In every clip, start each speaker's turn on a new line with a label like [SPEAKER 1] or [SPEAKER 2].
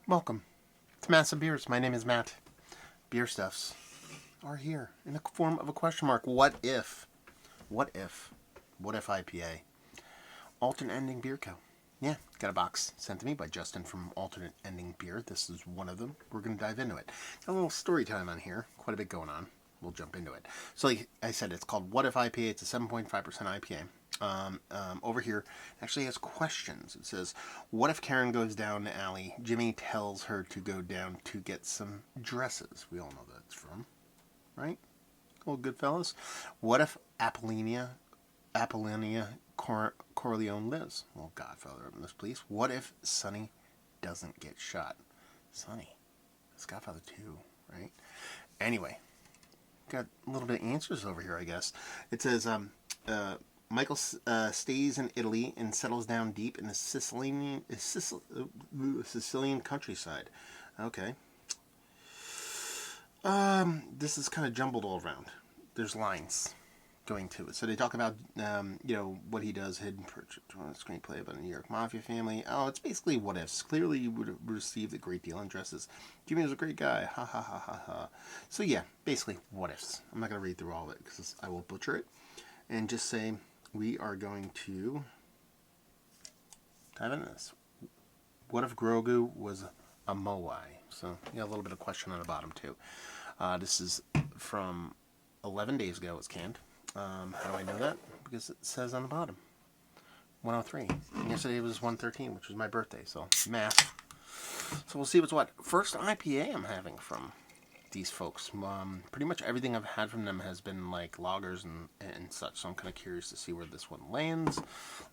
[SPEAKER 1] Welcome to Massive Beers. My name is Matt. Beer stuffs are here in the form of a question mark. What if? What if? What if IPA? Alternate Ending Beer Co. Yeah, got a box sent to me by Justin from Alternate Ending Beer. This is one of them. We're going to dive into it. Got a little story time on here. Quite a bit going on. We'll jump into it. So like I said, it's called What If IPA. It's a 7.5% IPA. Over here actually has questions. It says, what if Karen goes down the alley? Jimmy tells her to go down to get some dresses. We all know that's from, right? Old Goodfellas. What if Apollonia Corleone lives? Well, Godfather of this, please. What if Sonny doesn't get shot? Sonny. That's Godfather 2, right? Anyway, got a little bit of answers over here, I guess. It says, Michael stays in Italy and settles down deep in the Sicilian countryside. Okay. This is kind of jumbled all around. There's lines going to it. So they talk about, what he does, hidden purchase, screenplay about a New York mafia family. Oh, it's basically what ifs. Clearly, you would have received a great deal in dresses. Jimmy was a great guy. Ha ha ha ha ha. So yeah, basically what ifs. I'm not going to read through all of it because I will butcher it. And just say, we are going to dive into this. What if Grogu was a Moai? So, a little bit of question on the bottom, too. This is from 11 days ago. It's canned. How do I know that? Because it says on the bottom. 103. And yesterday was 113, which was my birthday. So, math. So, we'll see what's what. First IPA I'm having from these folks. Pretty much everything I've had from them has been like lagers and such, so I'm kind of curious to see where this one lands.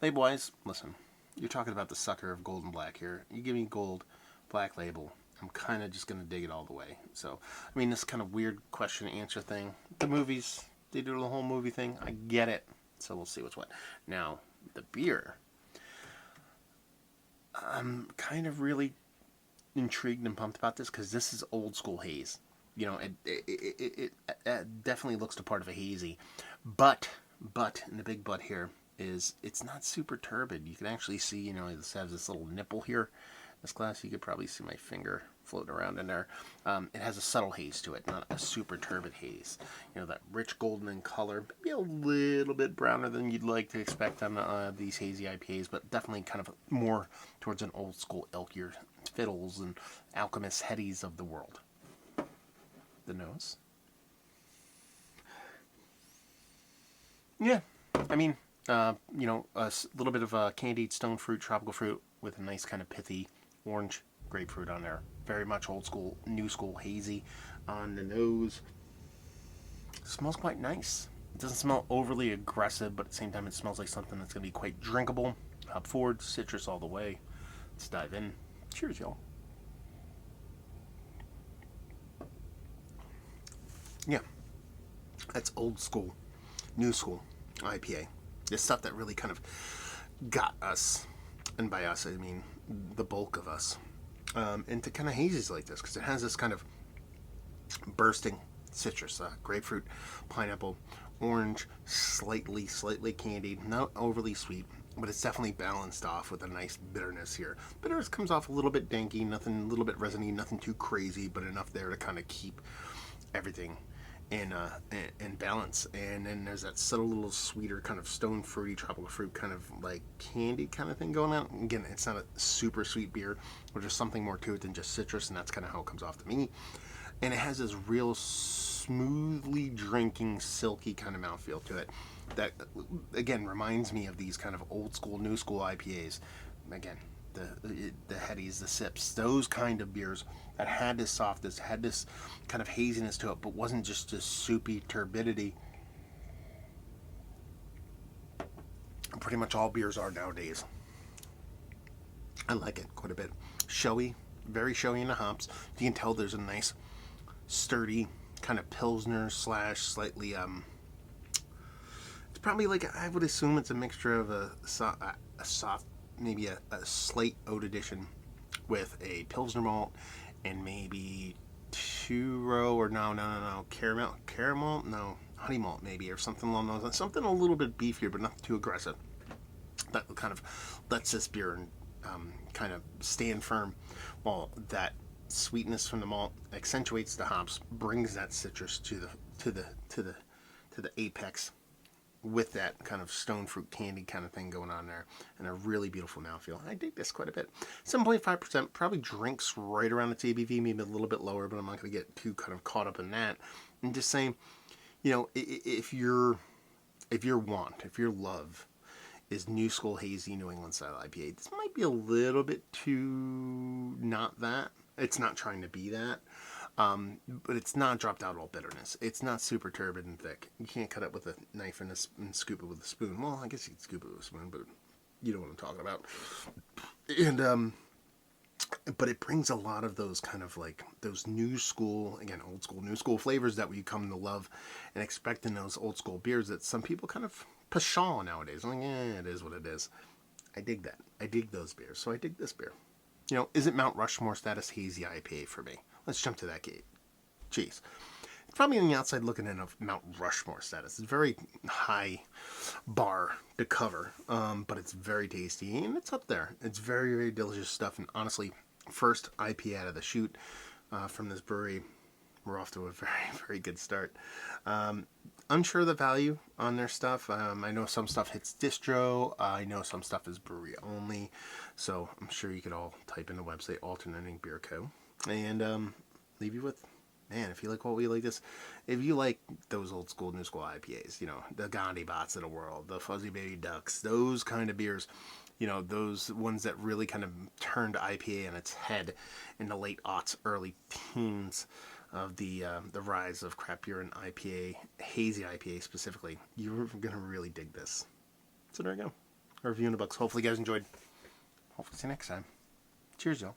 [SPEAKER 1] Label wise, listen, you're talking about the sucker of gold and black here. You give me gold, black label, I'm kind of just going to dig it all the way. So, I mean, this kind of weird question answer thing. The movies, they do the whole movie thing. I get it. So we'll see what's what. Now, the beer. I'm kind of really intrigued and pumped about this because this is old school haze. It definitely looks the part of a hazy, but, and the big but here is it's not super turbid. You can actually see, this has this little nipple here. This glass, you could probably see my finger floating around in there. It has a subtle haze to it, not a super turbid haze. That rich golden in color, maybe a little bit browner than you'd like to expect on these hazy IPAs, but definitely kind of more towards an old school elk, your fiddles and alchemist headies of the world. The nose. Yeah, I mean, a little bit of candied stone fruit, tropical fruit with a nice kind of pithy orange grapefruit on there. Very much old school, new school hazy on the nose. Smells quite nice. It doesn't smell overly aggressive, but at the same time it smells like something that's going to be quite drinkable. Hop forward, citrus all the way. Let's dive in. Cheers, y'all. Yeah, that's old school, new school IPA. The stuff that really kind of got us, and by us I mean the bulk of us, into kind of hazies like this because it has this kind of bursting citrus, grapefruit, pineapple, orange, slightly candied, not overly sweet, but it's definitely balanced off with a nice bitterness here. Bitterness comes off a little bit danky, nothing, a little bit resiny, nothing too crazy, but enough there to kind of keep everything in balance. And then there's that subtle little sweeter kind of stone fruity tropical fruit kind of like candy kind of thing going on. Again, it's not a super sweet beer, but there's something more to it than just citrus, and that's kind of how it comes off to me. And it has this real smoothly drinking silky kind of mouthfeel to it that again reminds me of these kind of old school new school IPAs. Again, the headies, the sips, those kind of beers that had this softness, had this kind of haziness to it, but wasn't just this soupy turbidity. Pretty much all beers are nowadays. I like it quite a bit. Showy, very showy in the hops. You can tell there's a nice, sturdy kind of pilsner / slightly it's probably like, I would assume it's a mixture of a soft, maybe a slight oat addition with a pilsner malt and maybe two-row or no, caramel, no, honey malt maybe, or something along those lines. Something a little bit beefier, but not too aggressive. That kind of lets this beer kind of stand firm, while that sweetness from the malt accentuates the hops, brings that citrus to the apex, with that kind of stone fruit candy kind of thing going on there, and a really beautiful mouthfeel. I dig this quite a bit. 7.5% probably drinks right around its ABV, maybe a little bit lower, but I'm not going to get too kind of caught up in that. And just saying, if your love is new school hazy New England style IPA, this might be a little bit too not that. It's not trying to be that. But it's not dropped out all bitterness. It's not super turbid and thick. You can't cut it with a knife and scoop it with a spoon. Well, I guess you could scoop it with a spoon, but you know what I'm talking about. And but it brings a lot of those kind of like those new school, again, old school, new school flavors that we come to love and expect in those old school beers that some people kind of pshaw nowadays. I'm like, it is what it is. I dig that. I dig those beers. So I dig this beer. Is it Mount Rushmore status hazy IPA for me? Let's jump to that gate. Jeez. It's probably on the outside looking in of Mount Rushmore status. It's very high bar to cover, but it's very tasty, and it's up there. It's very, very delicious stuff, and honestly, first IPA out of the chute from this brewery. We're off to a very, very good start. Unsure of the value on their stuff. I know some stuff hits distro. I know some stuff is brewery only. So I'm sure you could all type in the website Alternating Beer Co. And leave you with, man, if you like what we like this, if you like those old school, new school IPAs, the Gandhi Bots of the world, the Fuzzy Baby Ducks, those kind of beers, those ones that really kind of turned IPA on its head in the late aughts, early teens of the rise of craft beer and IPA, hazy IPA specifically, you're going to really dig this. So there you go. A review in the books. Hopefully you guys enjoyed. Hopefully see you next time. Cheers, y'all.